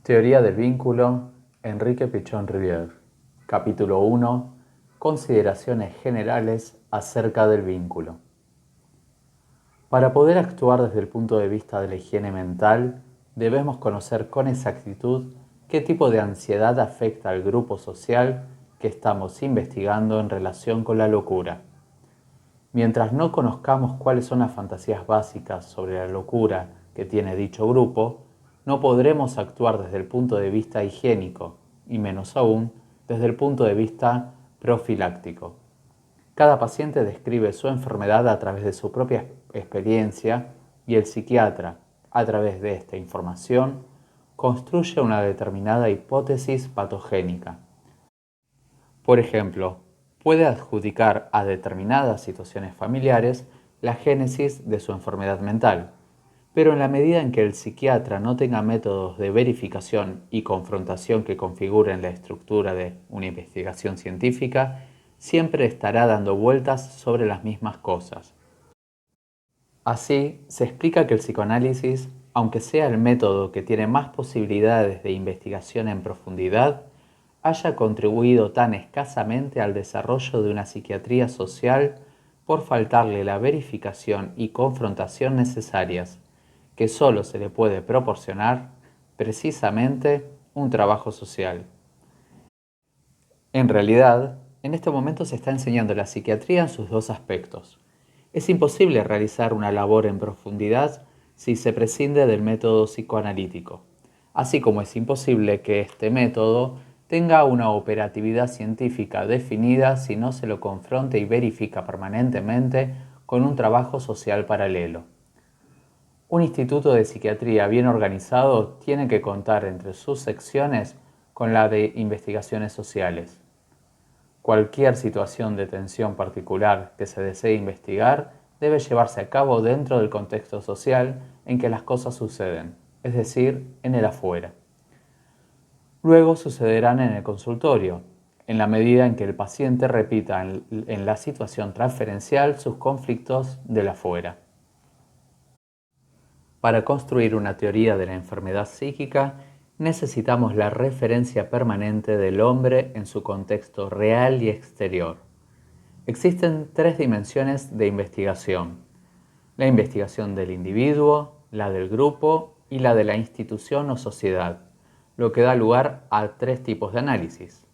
Teoría del vínculo, Enrique Pichon Rivière. Capítulo 1. Consideraciones generales acerca del vínculo. Para poder actuar desde el punto de vista de la higiene mental, debemos conocer con exactitud qué tipo de ansiedad afecta al grupo social que estamos investigando en relación con la locura. Mientras no conozcamos cuáles son las fantasías básicas sobre la locura que tiene dicho grupo, no podremos actuar desde el punto de vista higiénico, y menos aún desde el punto de vista profiláctico. Cada paciente describe su enfermedad a través de su propia experiencia y el psiquiatra, a través de esta información, construye una determinada hipótesis patogénica. Por ejemplo, puede adjudicar a determinadas situaciones familiares la génesis de su enfermedad mental, pero en la medida en que el psiquiatra no tenga métodos de verificación y confrontación que configuren la estructura de una investigación científica, siempre estará dando vueltas sobre las mismas cosas. Así, se explica que el psicoanálisis, aunque sea el método que tiene más posibilidades de investigación en profundidad, haya contribuido tan escasamente al desarrollo de una psiquiatría social por faltarle la verificación y confrontación necesarias, que solo se le puede proporcionar precisamente un trabajo social. En realidad, en este momento se está enseñando la psiquiatría en sus dos aspectos. Es imposible realizar una labor en profundidad si se prescinde del método psicoanalítico, así como es imposible que este método tenga una operatividad científica definida si no se lo confronta y verifica permanentemente con un trabajo social paralelo. Un instituto de psiquiatría bien organizado tiene que contar entre sus secciones con la de investigaciones sociales. Cualquier situación de tensión particular que se desee investigar debe llevarse a cabo dentro del contexto social en que las cosas suceden, es decir, en el afuera. Luego sucederán en el consultorio, en la medida en que el paciente repita en la situación transferencial sus conflictos del afuera. Para construir una teoría de la enfermedad psíquica, necesitamos la referencia permanente del hombre en su contexto real y exterior. Existen tres dimensiones de investigación: la investigación del individuo, la del grupo y la de la institución o sociedad, lo que da lugar a tres tipos de análisis: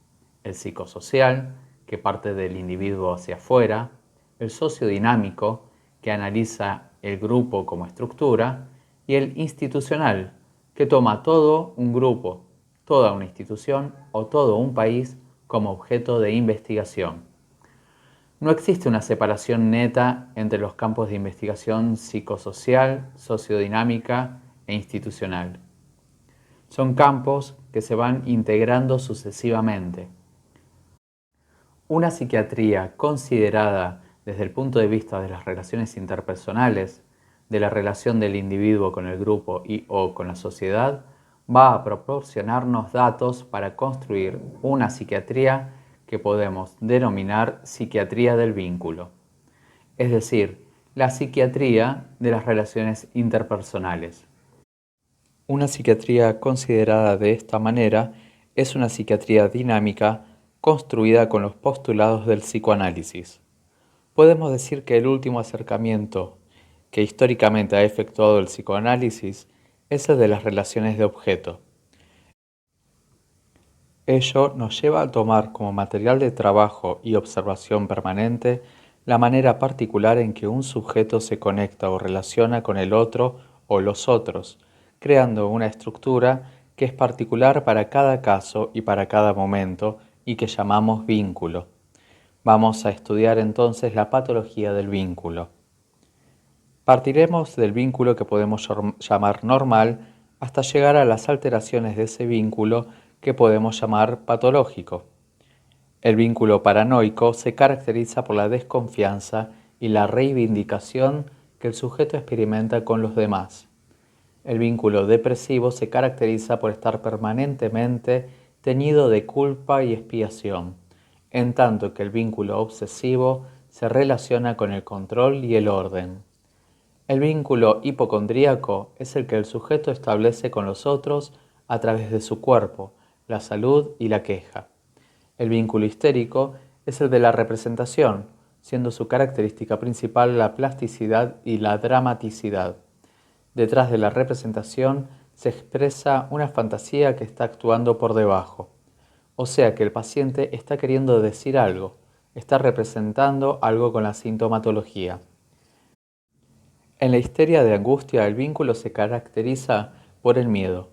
el psicosocial, que parte del individuo hacia afuera; el sociodinámico, que analiza el grupo como estructura; y el institucional, que toma todo un grupo, toda una institución o todo un país como objeto de investigación. No existe una separación neta entre los campos de investigación psicosocial, sociodinámica e institucional. Son campos que se van integrando sucesivamente. Una psiquiatría considerada desde el punto de vista de las relaciones interpersonales, de la relación del individuo con el grupo o con la sociedad, va a proporcionarnos datos para construir una psiquiatría que podemos denominar psiquiatría del vínculo, es decir, la psiquiatría de las relaciones interpersonales. Una psiquiatría considerada de esta manera es una psiquiatría dinámica construida con los postulados del psicoanálisis. Podemos decir que el último acercamiento que históricamente ha efectuado el psicoanálisis es el de las relaciones de objeto. Ello nos lleva a tomar como material de trabajo y observación permanente la manera particular en que un sujeto se conecta o relaciona con el otro o los otros, creando una estructura que es particular para cada caso y para cada momento y que llamamos vínculo. Vamos a estudiar entonces la patología del vínculo. Partiremos del vínculo que podemos llamar normal hasta llegar a las alteraciones de ese vínculo que podemos llamar patológico. El vínculo paranoico se caracteriza por la desconfianza y la reivindicación que el sujeto experimenta con los demás. El vínculo depresivo se caracteriza por estar permanentemente teñido de culpa y expiación, en tanto que el vínculo obsesivo se relaciona con el control y el orden. El vínculo hipocondríaco es el que el sujeto establece con los otros a través de su cuerpo, la salud y la queja. El vínculo histérico es el de la representación, siendo su característica principal la plasticidad y la dramaticidad. Detrás de la representación se expresa una fantasía que está actuando por debajo. O sea que el paciente está queriendo decir algo, está representando algo con la sintomatología. En la histeria de angustia, el vínculo se caracteriza por el miedo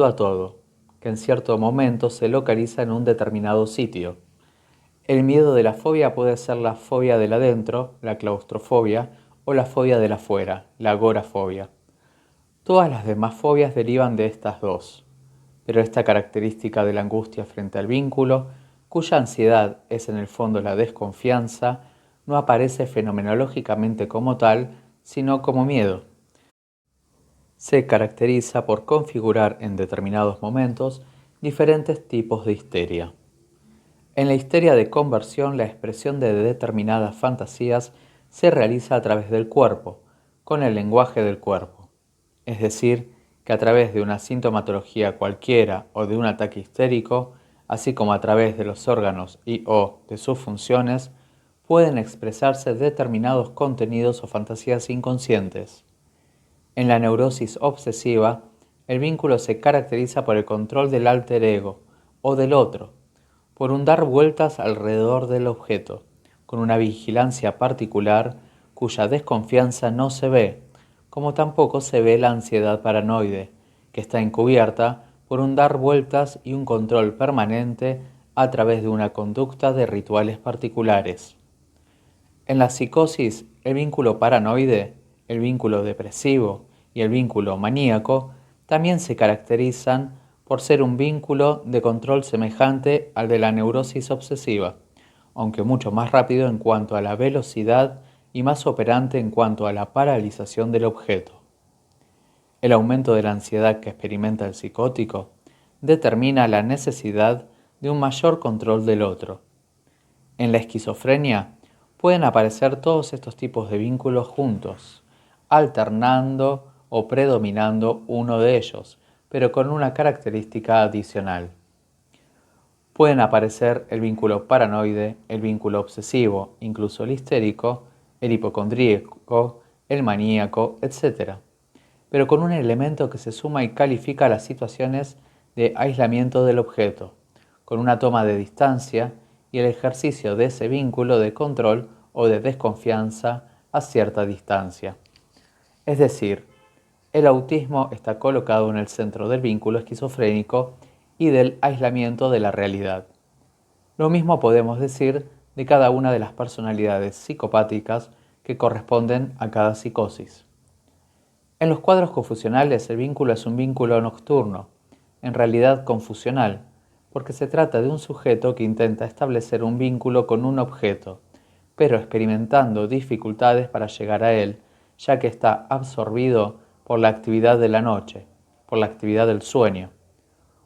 a todo, que en cierto momento se localiza en un determinado sitio. El miedo de la fobia puede ser la fobia del adentro, la claustrofobia, o la fobia del afuera, la agorafobia. Todas las demás fobias derivan de estas dos, pero esta característica de la angustia frente al vínculo, cuya ansiedad es en el fondo la desconfianza, no aparece fenomenológicamente como tal, sino como miedo. Se caracteriza por configurar en determinados momentos diferentes tipos de histeria. En la histeria de conversión, la expresión de determinadas fantasías se realiza a través del cuerpo, con el lenguaje del cuerpo. Es decir, que a través de una sintomatología cualquiera o de un ataque histérico, así como a través de los órganos y o de sus funciones, pueden expresarse determinados contenidos o fantasías inconscientes. En la neurosis obsesiva, el vínculo se caracteriza por el control del alter ego o del otro, por un dar vueltas alrededor del objeto, con una vigilancia particular cuya desconfianza no se ve, como tampoco se ve la ansiedad paranoide, que está encubierta por un dar vueltas y un control permanente a través de una conducta de rituales particulares. En la psicosis, el vínculo paranoide, el vínculo depresivo y el vínculo maníaco también se caracterizan por ser un vínculo de control semejante al de la neurosis obsesiva, aunque mucho más rápido en cuanto a la velocidad y más operante en cuanto a la paralización del objeto. El aumento de la ansiedad que experimenta el psicótico determina la necesidad de un mayor control del otro. En la esquizofrenia pueden aparecer todos estos tipos de vínculos juntos, alternando o predominando uno de ellos, pero con una característica adicional. Pueden aparecer el vínculo paranoide, el vínculo obsesivo, incluso el histérico, el hipocondríaco, el maníaco, etc., pero con un elemento que se suma y califica las situaciones de aislamiento del objeto, con una toma de distancia y el ejercicio de ese vínculo de control o de desconfianza a cierta distancia. Es decir, el autismo está colocado en el centro del vínculo esquizofrénico y del aislamiento de la realidad. Lo mismo podemos decir de cada una de las personalidades psicopáticas que corresponden a cada psicosis. En los cuadros confusionales el vínculo es un vínculo nocturno, en realidad confusional, porque se trata de un sujeto que intenta establecer un vínculo con un objeto, pero experimentando dificultades para llegar a él, ya que está absorbido por la actividad de la noche, por la actividad del sueño.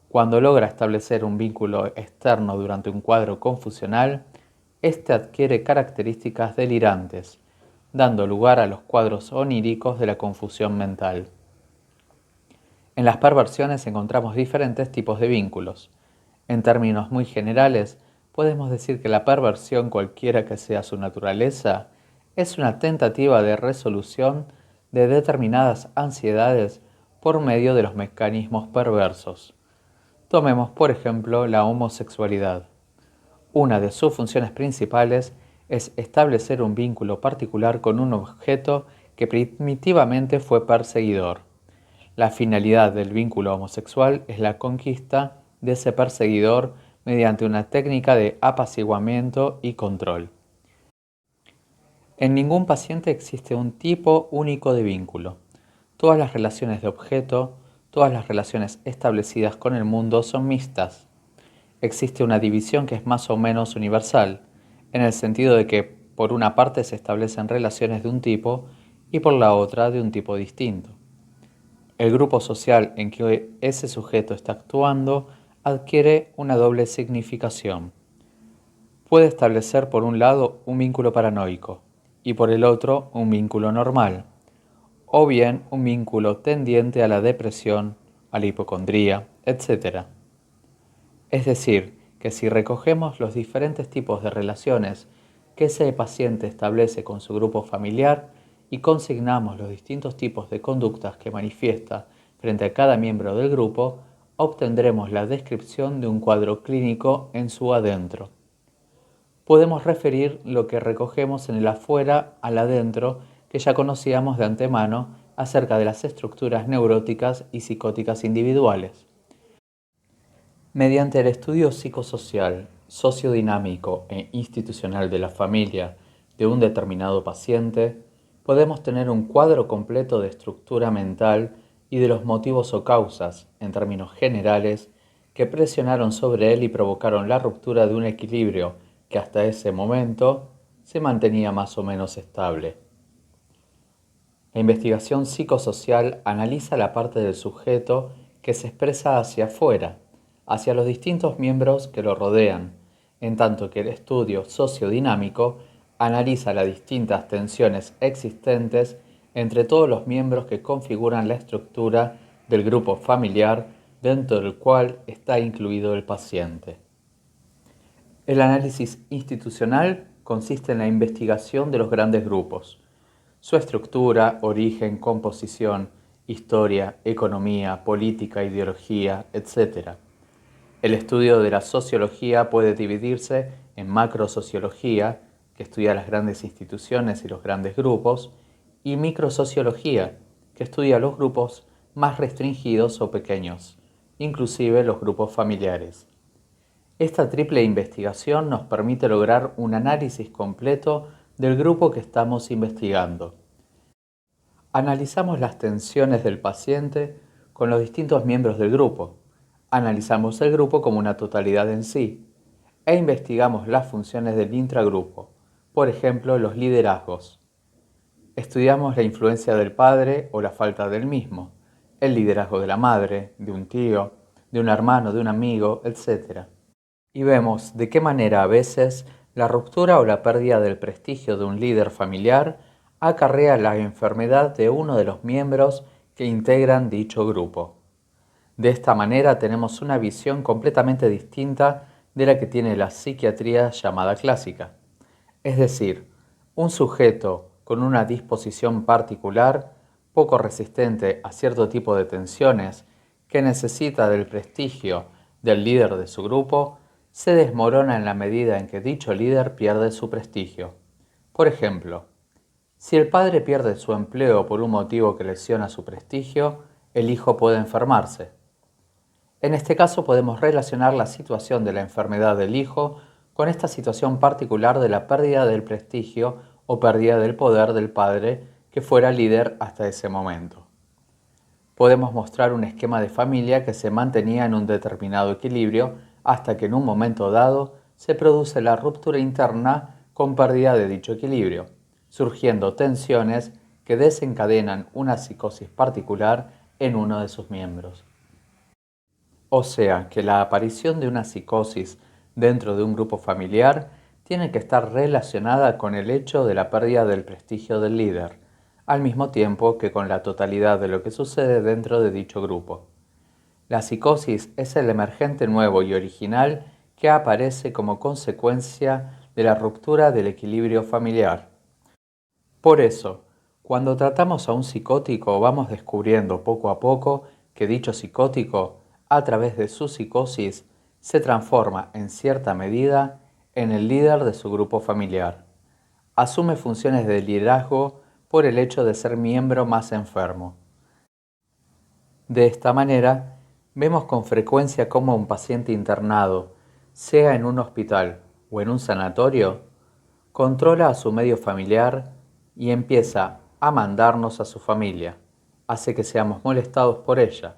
Cuando logra establecer un vínculo externo durante un cuadro confusional, éste adquiere características delirantes, dando lugar a los cuadros oníricos de la confusión mental. En las perversiones encontramos diferentes tipos de vínculos. En términos muy generales, podemos decir que la perversión, cualquiera que sea su naturaleza, es una tentativa de resolución de determinadas ansiedades por medio de los mecanismos perversos. Tomemos, por ejemplo, la homosexualidad. Una de sus funciones principales es establecer un vínculo particular con un objeto que primitivamente fue perseguidor. La finalidad del vínculo homosexual es la conquista de ese perseguidor mediante una técnica de apaciguamiento y control. En ningún paciente existe un tipo único de vínculo. Todas las relaciones de objeto, todas las relaciones establecidas con el mundo son mixtas. Existe una división que es más o menos universal, en el sentido de que por una parte se establecen relaciones de un tipo y por la otra de un tipo distinto. El grupo social en que ese sujeto está actuando adquiere una doble significación. Puede establecer por un lado un vínculo paranoico y por el otro un vínculo normal, o bien un vínculo tendiente a la depresión, a la hipocondría, etc. Es decir, que si recogemos los diferentes tipos de relaciones que ese paciente establece con su grupo familiar y consignamos los distintos tipos de conductas que manifiesta frente a cada miembro del grupo, obtendremos la descripción de un cuadro clínico en su adentro. Podemos referir lo que recogemos en el afuera al adentro que ya conocíamos de antemano acerca de las estructuras neuróticas y psicóticas individuales. Mediante el estudio psicosocial, sociodinámico e institucional de la familia de un determinado paciente, podemos tener un cuadro completo de estructura mental y de los motivos o causas, en términos generales, que presionaron sobre él y provocaron la ruptura de un equilibrio que hasta ese momento se mantenía más o menos estable. La investigación psicosocial analiza la parte del sujeto que se expresa hacia afuera, hacia los distintos miembros que lo rodean, en tanto que el estudio sociodinámico analiza las distintas tensiones existentes entre todos los miembros que configuran la estructura del grupo familiar dentro del cual está incluido el paciente. El análisis institucional consiste en la investigación de los grandes grupos, su estructura, origen, composición, historia, economía, política, ideología, etc. El estudio de la sociología puede dividirse en macrosociología, que estudia las grandes instituciones y los grandes grupos, y microsociología, que estudia los grupos más restringidos o pequeños, inclusive los grupos familiares. Esta triple investigación nos permite lograr un análisis completo del grupo que estamos investigando. Analizamos las tensiones del paciente con los distintos miembros del grupo. Analizamos el grupo como una totalidad en sí e investigamos las funciones del intragrupo, por ejemplo, los liderazgos. Estudiamos la influencia del padre o la falta del mismo, el liderazgo de la madre, de un tío, de un hermano, de un amigo, etc. Y vemos de qué manera a veces la ruptura o la pérdida del prestigio de un líder familiar acarrea la enfermedad de uno de los miembros que integran dicho grupo. De esta manera tenemos una visión completamente distinta de la que tiene la psiquiatría llamada clásica. Es decir, un sujeto con una disposición particular, poco resistente a cierto tipo de tensiones, que necesita del prestigio del líder de su grupo, se desmorona en la medida en que dicho líder pierde su prestigio. Por ejemplo, si el padre pierde su empleo por un motivo que lesiona su prestigio, el hijo puede enfermarse. En este caso podemos relacionar la situación de la enfermedad del hijo con esta situación particular de la pérdida del prestigio o pérdida del poder del padre que fuera líder hasta ese momento. Podemos mostrar un esquema de familia que se mantenía en un determinado equilibrio hasta que en un momento dado se produce la ruptura interna con pérdida de dicho equilibrio, surgiendo tensiones que desencadenan una psicosis particular en uno de sus miembros. O sea que la aparición de una psicosis dentro de un grupo familiar tiene que estar relacionada con el hecho de la pérdida del prestigio del líder, al mismo tiempo que con la totalidad de lo que sucede dentro de dicho grupo. La psicosis es el emergente nuevo y original que aparece como consecuencia de la ruptura del equilibrio familiar. Por eso, cuando tratamos a un psicótico vamos descubriendo poco a poco que dicho psicótico, a través de su psicosis, se transforma en cierta medida en el líder de su grupo familiar. Asume funciones de liderazgo por el hecho de ser miembro más enfermo. De esta manera, vemos con frecuencia cómo un paciente internado, sea en un hospital o en un sanatorio, controla a su medio familiar y empieza a mandarnos a su familia. Hace que seamos molestados por ella,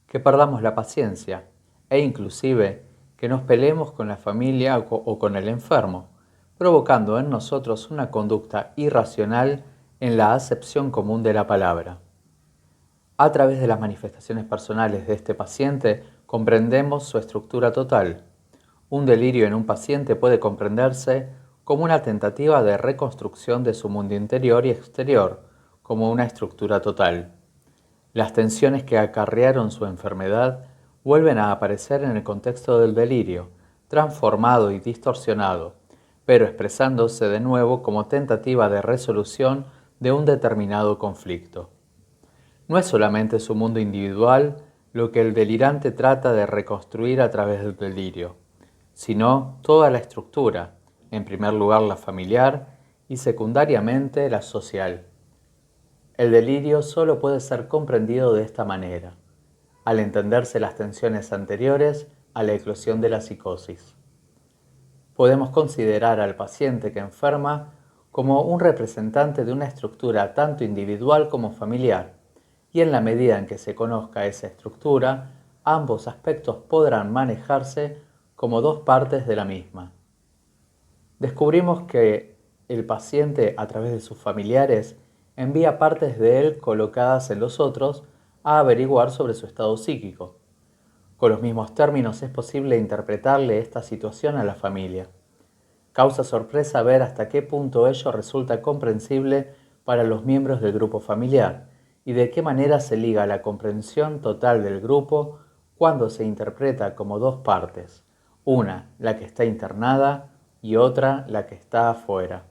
que perdamos la paciencia e inclusive que nos peleemos con la familia o con el enfermo, provocando en nosotros una conducta irracional en la acepción común de la palabra. A través de las manifestaciones personales de este paciente comprendemos su estructura total. Un delirio en un paciente puede comprenderse como una tentativa de reconstrucción de su mundo interior y exterior, como una estructura total. Las tensiones que acarrearon su enfermedad vuelven a aparecer en el contexto del delirio, transformado y distorsionado, pero expresándose de nuevo como tentativa de resolución de un determinado conflicto. No es solamente su mundo individual lo que el delirante trata de reconstruir a través del delirio, sino toda la estructura, en primer lugar la familiar y secundariamente la social. El delirio solo puede ser comprendido de esta manera, al entenderse las tensiones anteriores a la eclosión de la psicosis. Podemos considerar al paciente que enferma como un representante de una estructura tanto individual como familiar, y en la medida en que se conozca esa estructura, ambos aspectos podrán manejarse como dos partes de la misma. Descubrimos que el paciente, a través de sus familiares, envía partes de él colocadas en los otros a averiguar sobre su estado psíquico. Con los mismos términos es posible interpretarle esta situación a la familia. Causa sorpresa ver hasta qué punto ello resulta comprensible para los miembros del grupo familiar y de qué manera se liga la comprensión total del grupo cuando se interpreta como dos partes, una la que está internada y otra la que está afuera.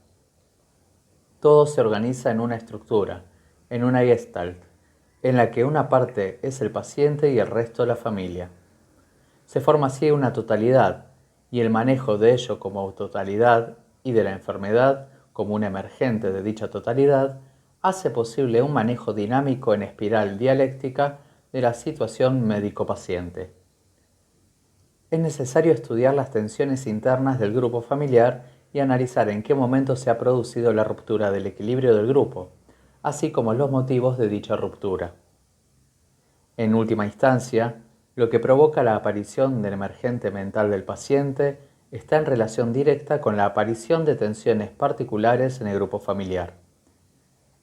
Todo se organiza en una estructura, en una gestalt, en la que una parte es el paciente y el resto la familia. Se forma así una totalidad, y el manejo de ello como totalidad y de la enfermedad como un emergente de dicha totalidad hace posible un manejo dinámico en espiral dialéctica de la situación médico-paciente. Es necesario estudiar las tensiones internas del grupo familiar y analizar en qué momento se ha producido la ruptura del equilibrio del grupo, así como los motivos de dicha ruptura. En última instancia, lo que provoca la aparición del emergente mental del paciente está en relación directa con la aparición de tensiones particulares en el grupo familiar.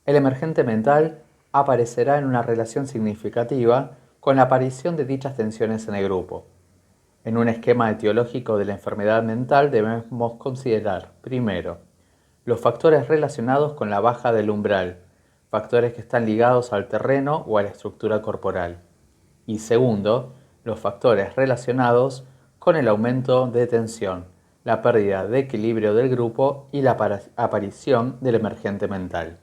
El emergente mental aparecerá en una relación significativa con la aparición de dichas tensiones en el grupo. En un esquema etiológico de la enfermedad mental debemos considerar, primero, los factores relacionados con la baja del umbral, factores que están ligados al terreno o a la estructura corporal. Y segundo, los factores relacionados con el aumento de tensión, la pérdida de equilibrio del grupo y la aparición del emergente mental.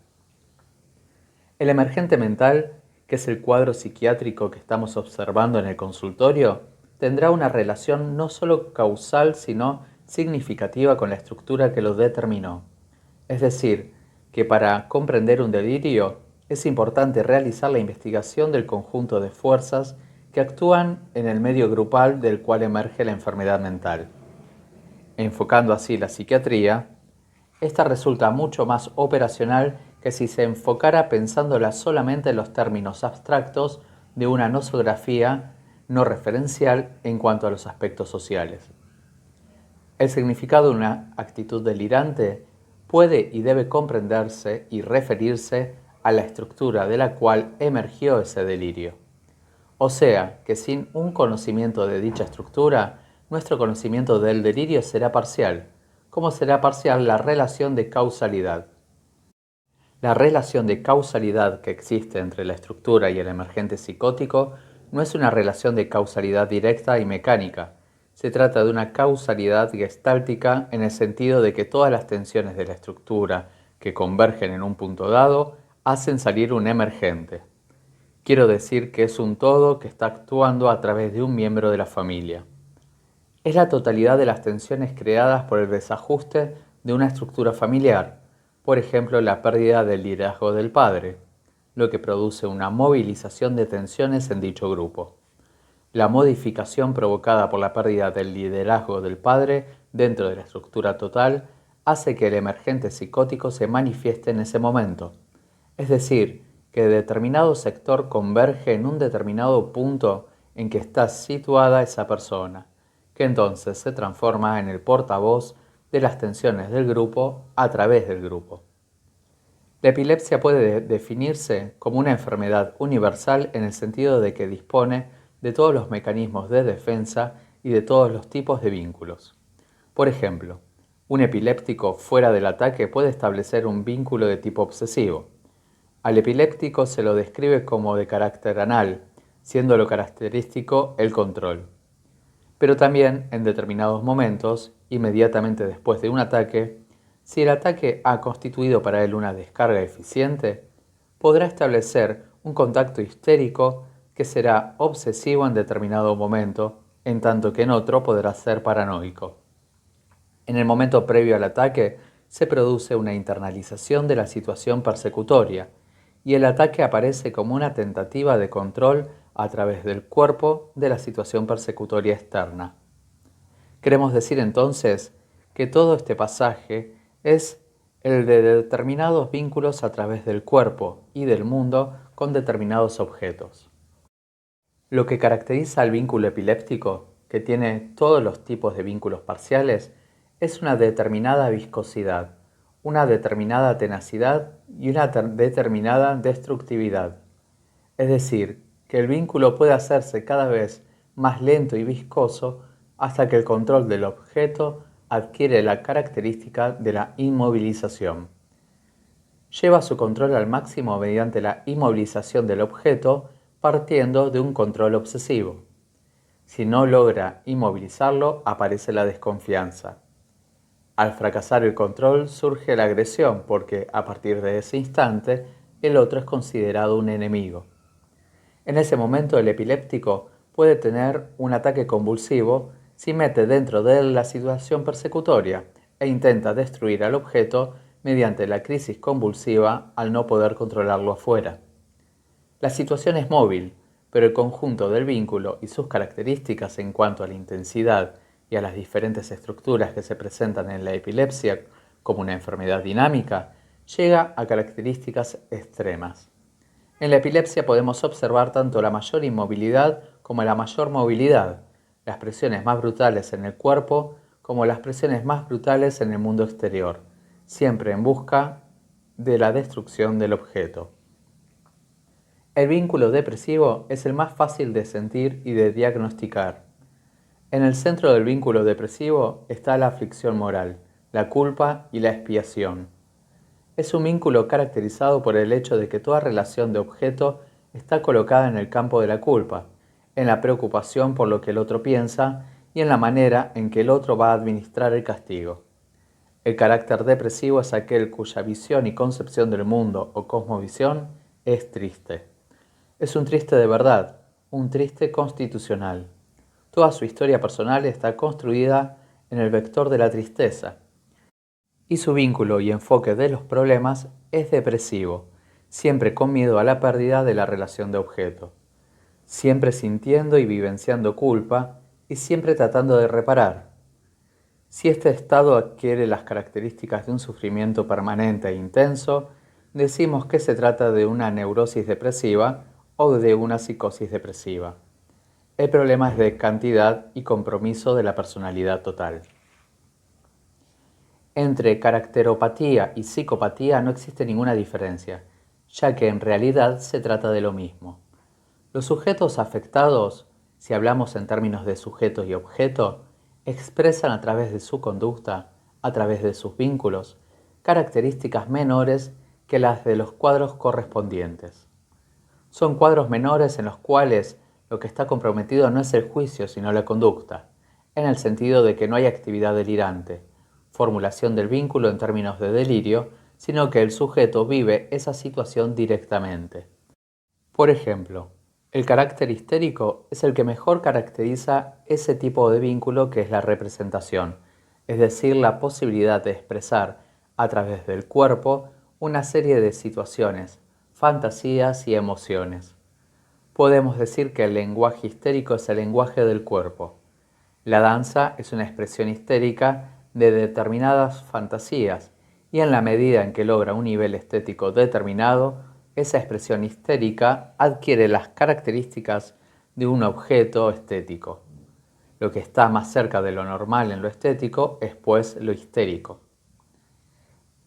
El emergente mental, que es el cuadro psiquiátrico que estamos observando en el consultorio, tendrá una relación no solo causal, sino significativa con la estructura que lo determinó. Es decir, que para comprender un delirio es importante realizar la investigación del conjunto de fuerzas que actúan en el medio grupal del cual emerge la enfermedad mental. Enfocando así la psiquiatría, esta resulta mucho más operacional que si se enfocara pensándola solamente en los términos abstractos de una nosografía no referencial en cuanto a los aspectos sociales. El significado de una actitud delirante puede y debe comprenderse y referirse a la estructura de la cual emergió ese delirio. O sea, que sin un conocimiento de dicha estructura, nuestro conocimiento del delirio será parcial, como será parcial la relación de causalidad. La relación de causalidad que existe entre la estructura y el emergente psicótico no es una relación de causalidad directa y mecánica. Se trata de una causalidad gestáltica en el sentido de que todas las tensiones de la estructura que convergen en un punto dado hacen salir un emergente. Quiero decir que es un todo que está actuando a través de un miembro de la familia. Es la totalidad de las tensiones creadas por el desajuste de una estructura familiar, por ejemplo la pérdida del liderazgo del padre, lo que produce una movilización de tensiones en dicho grupo. La modificación provocada por la pérdida del liderazgo del padre dentro de la estructura total hace que el emergente psicótico se manifieste en ese momento, es decir, que determinado sector converge en un determinado punto en que está situada esa persona, que entonces se transforma en el portavoz de las tensiones del grupo a través del grupo. La epilepsia puede definirse como una enfermedad universal en el sentido de que dispone de todos los mecanismos de defensa y de todos los tipos de vínculos. Por ejemplo, un epiléptico fuera del ataque puede establecer un vínculo de tipo obsesivo. Al epiléptico se lo describe como de carácter anal, siendo lo característico el control. Pero también en determinados momentos, inmediatamente después de un ataque, si el ataque ha constituido para él una descarga eficiente, podrá establecer un contacto histérico que será obsesivo en determinado momento, en tanto que en otro podrá ser paranoico. En el momento previo al ataque se produce una internalización de la situación persecutoria y el ataque aparece como una tentativa de control a través del cuerpo de la situación persecutoria externa. Queremos decir entonces que todo este pasaje es el de determinados vínculos a través del cuerpo y del mundo con determinados objetos. Lo que caracteriza al vínculo epiléptico, que tiene todos los tipos de vínculos parciales, es una determinada viscosidad, una determinada tenacidad y una determinada destructividad. Es decir, que el vínculo puede hacerse cada vez más lento y viscoso hasta que el control del objeto adquiere la característica de la inmovilización. Lleva su control al máximo mediante la inmovilización del objeto partiendo de un control obsesivo. Si no logra inmovilizarlo, aparece la desconfianza. Al fracasar el control surge la agresión porque, a partir de ese instante, el otro es considerado un enemigo. En ese momento el epiléptico puede tener un ataque convulsivo si mete dentro de él la situación persecutoria e intenta destruir al objeto mediante la crisis convulsiva al no poder controlarlo afuera. La situación es móvil, pero el conjunto del vínculo y sus características en cuanto a la intensidad y a las diferentes estructuras que se presentan en la epilepsia como una enfermedad dinámica, llega a características extremas. En la epilepsia podemos observar tanto la mayor inmovilidad como la mayor movilidad, las presiones más brutales en el cuerpo como las presiones más brutales en el mundo exterior, siempre en busca de la destrucción del objeto. El vínculo depresivo es el más fácil de sentir y de diagnosticar. En el centro del vínculo depresivo está la aflicción moral, la culpa y la expiación. Es un vínculo caracterizado por el hecho de que toda relación de objeto está colocada en el campo de la culpa, en la preocupación por lo que el otro piensa y en la manera en que el otro va a administrar el castigo. El carácter depresivo es aquel cuya visión y concepción del mundo o cosmovisión es triste. Es un triste de verdad, un triste constitucional. Toda su historia personal está construida en el vector de la tristeza, y su vínculo y enfoque de los problemas es depresivo, siempre con miedo a la pérdida de la relación de objeto, siempre sintiendo y vivenciando culpa y siempre tratando de reparar. Si este estado adquiere las características de un sufrimiento permanente e intenso, decimos que se trata de una neurosis depresiva o de una psicosis depresiva. El problema es de cantidad y compromiso de la personalidad total. Entre caracteropatía y psicopatía no existe ninguna diferencia, ya que en realidad se trata de lo mismo. Los sujetos afectados, si hablamos en términos de sujeto y objeto, expresan a través de su conducta, a través de sus vínculos, características menores que las de los cuadros correspondientes. Son cuadros menores en los cuales lo que está comprometido no es el juicio, sino la conducta, en el sentido de que no hay actividad delirante, formulación del vínculo en términos de delirio, sino que el sujeto vive esa situación directamente. Por ejemplo, el carácter histérico es el que mejor caracteriza ese tipo de vínculo que es la representación, es decir, la posibilidad de expresar a través del cuerpo una serie de situaciones, fantasías y emociones. Podemos decir que el lenguaje histérico es el lenguaje del cuerpo. La danza es una expresión histérica de determinadas fantasías y en la medida en que logra un nivel estético determinado, esa expresión histérica adquiere las características de un objeto estético. Lo que está más cerca de lo normal en lo estético es pues lo histérico.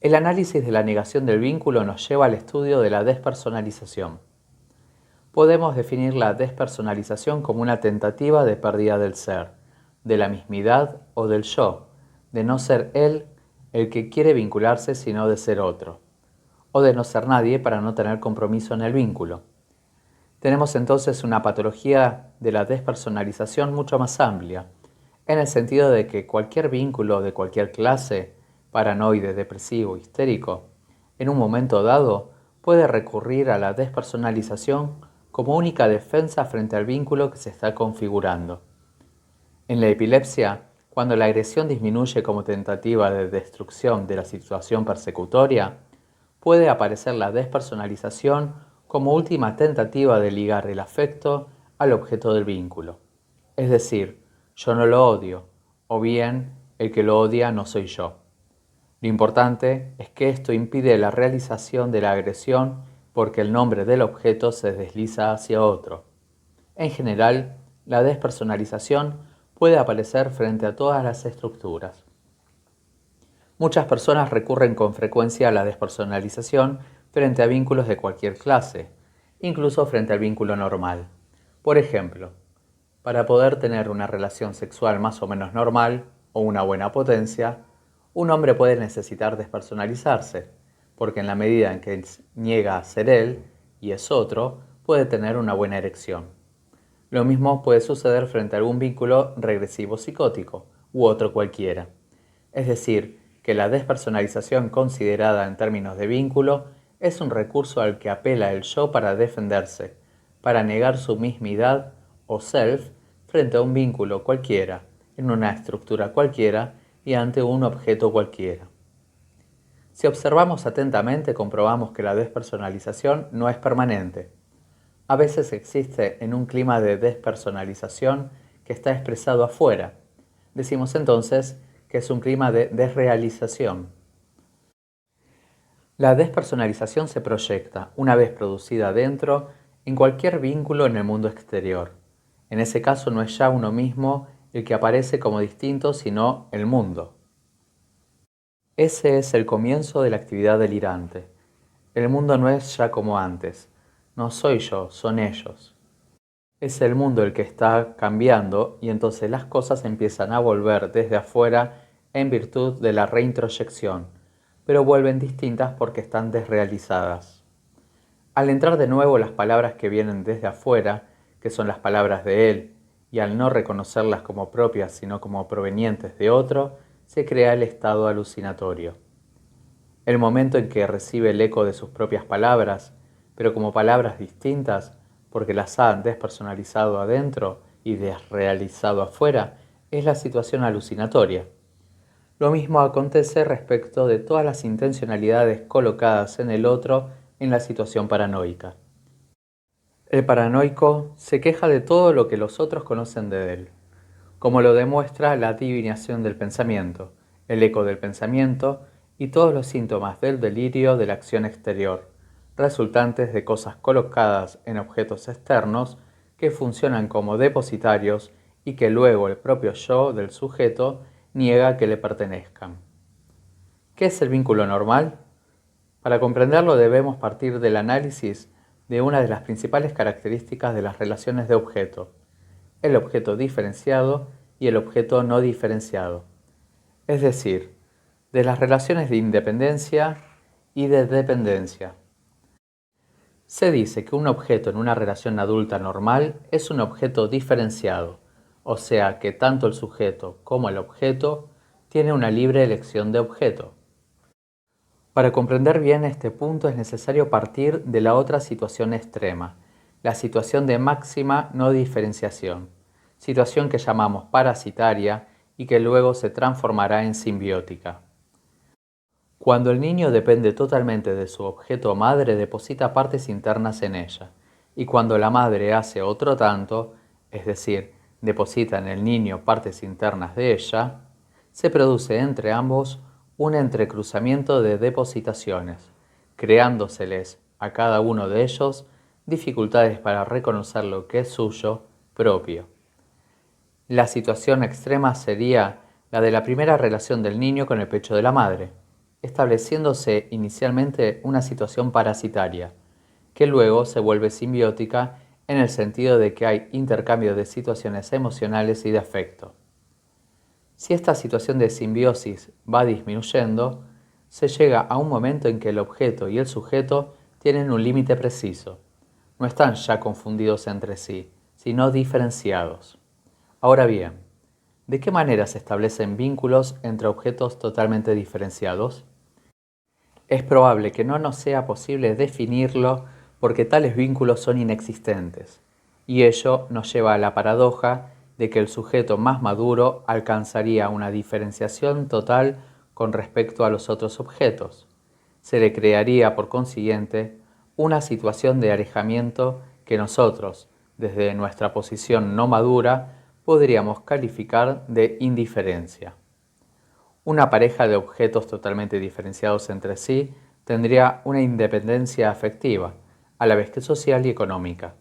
El análisis de la negación del vínculo nos lleva al estudio de la despersonalización. Podemos definir la despersonalización como una tentativa de pérdida del ser, de la mismidad o del yo, de no ser él el que quiere vincularse sino de ser otro, o de no ser nadie para no tener compromiso en el vínculo. Tenemos entonces una patología de la despersonalización mucho más amplia, en el sentido de que cualquier vínculo de cualquier clase, paranoide, depresivo, histérico, en un momento dado puede recurrir a la despersonalización como única defensa frente al vínculo que se está configurando. En la epilepsia, cuando la agresión disminuye como tentativa de destrucción de la situación persecutoria, puede aparecer la despersonalización como última tentativa de ligar el afecto al objeto del vínculo. Es decir, yo no lo odio, o bien el que lo odia no soy yo. Lo importante es que esto impide la realización de la agresión porque el nombre del objeto se desliza hacia otro. En general, la despersonalización puede aparecer frente a todas las estructuras. Muchas personas recurren con frecuencia a la despersonalización frente a vínculos de cualquier clase, incluso frente al vínculo normal. Por ejemplo, para poder tener una relación sexual más o menos normal o una buena potencia, un hombre puede necesitar despersonalizarse, porque en la medida en que niega a ser él y es otro, puede tener una buena erección. Lo mismo puede suceder frente a algún vínculo regresivo psicótico u otro cualquiera. Es decir, que la despersonalización considerada en términos de vínculo es un recurso al que apela el yo para defenderse, para negar su mismidad o self frente a un vínculo cualquiera, en una estructura cualquiera y ante un objeto cualquiera. Si observamos atentamente, comprobamos que la despersonalización no es permanente. A veces existe en un clima de despersonalización que está expresado afuera. Decimos entonces que es un clima de desrealización. La despersonalización se proyecta, una vez producida dentro, en cualquier vínculo en el mundo exterior. En ese caso no es ya uno mismo el que aparece como distinto, sino el mundo. Ese es el comienzo de la actividad delirante. El mundo no es ya como antes. No soy yo, son ellos. Es el mundo el que está cambiando y entonces las cosas empiezan a volver desde afuera en virtud de la reintroyección, pero vuelven distintas porque están desrealizadas. Al entrar de nuevo las palabras que vienen desde afuera, que son las palabras de él, y al no reconocerlas como propias sino como provenientes de otro, se crea el estado alucinatorio. El momento en que recibe el eco de sus propias palabras, pero como palabras distintas, porque las ha despersonalizado adentro y desrealizado afuera, es la situación alucinatoria. Lo mismo acontece respecto de todas las intencionalidades colocadas en el otro en la situación paranoica. El paranoico se queja de todo lo que los otros conocen de él, como lo demuestra la adivinación del pensamiento, el eco del pensamiento y todos los síntomas del delirio de la acción exterior, resultantes de cosas colocadas en objetos externos que funcionan como depositarios y que luego el propio yo del sujeto niega que le pertenezcan. ¿Qué es el vínculo normal? Para comprenderlo debemos partir del análisis de una de las principales características de las relaciones de objeto, el objeto diferenciado y el objeto no diferenciado, es decir, de las relaciones de independencia y de dependencia. Se dice que un objeto en una relación adulta normal es un objeto diferenciado, o sea que tanto el sujeto como el objeto tiene una libre elección de objeto. Para comprender bien este punto es necesario partir de la otra situación extrema, la situación de máxima no diferenciación, situación que llamamos parasitaria y que luego se transformará en simbiótica. Cuando el niño depende totalmente de su objeto madre, deposita partes internas en ella, y cuando la madre hace otro tanto, es decir, deposita en el niño partes internas de ella, se produce entre ambos un entrecruzamiento de depositaciones, creándoseles a cada uno de ellos dificultades para reconocer lo que es suyo propio. La situación extrema sería la de la primera relación del niño con el pecho de la madre, estableciéndose inicialmente una situación parasitaria, que luego se vuelve simbiótica en el sentido de que hay intercambio de situaciones emocionales y de afecto. Si esta situación de simbiosis va disminuyendo, se llega a un momento en que el objeto y el sujeto tienen un límite preciso. no están ya confundidos entre sí, sino diferenciados. Ahora bien, ¿de qué manera se establecen vínculos entre objetos totalmente diferenciados? Es probable que no nos sea posible definirlo porque tales vínculos son inexistentes, y ello nos lleva a la paradoja de que el sujeto más maduro alcanzaría una diferenciación total con respecto a los otros objetos. Se le crearía, por consiguiente, una situación de alejamiento que nosotros, desde nuestra posición no madura, podríamos calificar de indiferencia. Una pareja de objetos totalmente diferenciados entre sí tendría una independencia afectiva, a la vez que social y económica.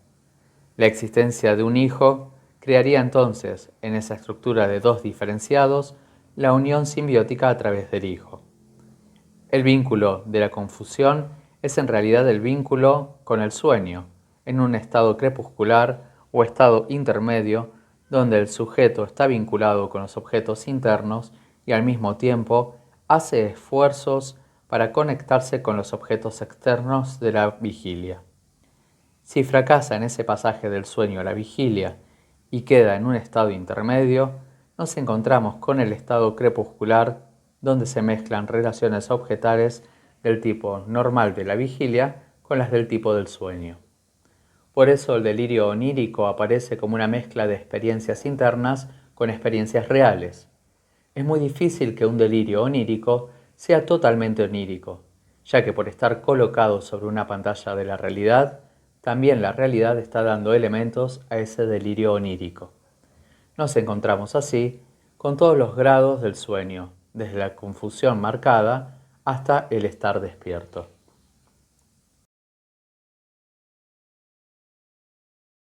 La existencia de un hijo crearía entonces, en esa estructura de dos diferenciados, la unión simbiótica a través del hijo. El vínculo de la confusión es en realidad el vínculo con el sueño, en un estado crepuscular o estado intermedio, donde el sujeto está vinculado con los objetos internos y al mismo tiempo hace esfuerzos para conectarse con los objetos externos de la vigilia. Si fracasa en ese pasaje del sueño a la vigilia y queda en un estado intermedio, nos encontramos con el estado crepuscular, donde se mezclan relaciones objetales del tipo normal de la vigilia con las del tipo del sueño. Por eso el delirio onírico aparece como una mezcla de experiencias internas con experiencias reales. Es muy difícil que un delirio onírico sea totalmente onírico, ya que por estar colocado sobre una pantalla de la realidad, también la realidad está dando elementos a ese delirio onírico. Nos encontramos así con todos los grados del sueño, desde la confusión marcada hasta el estar despierto.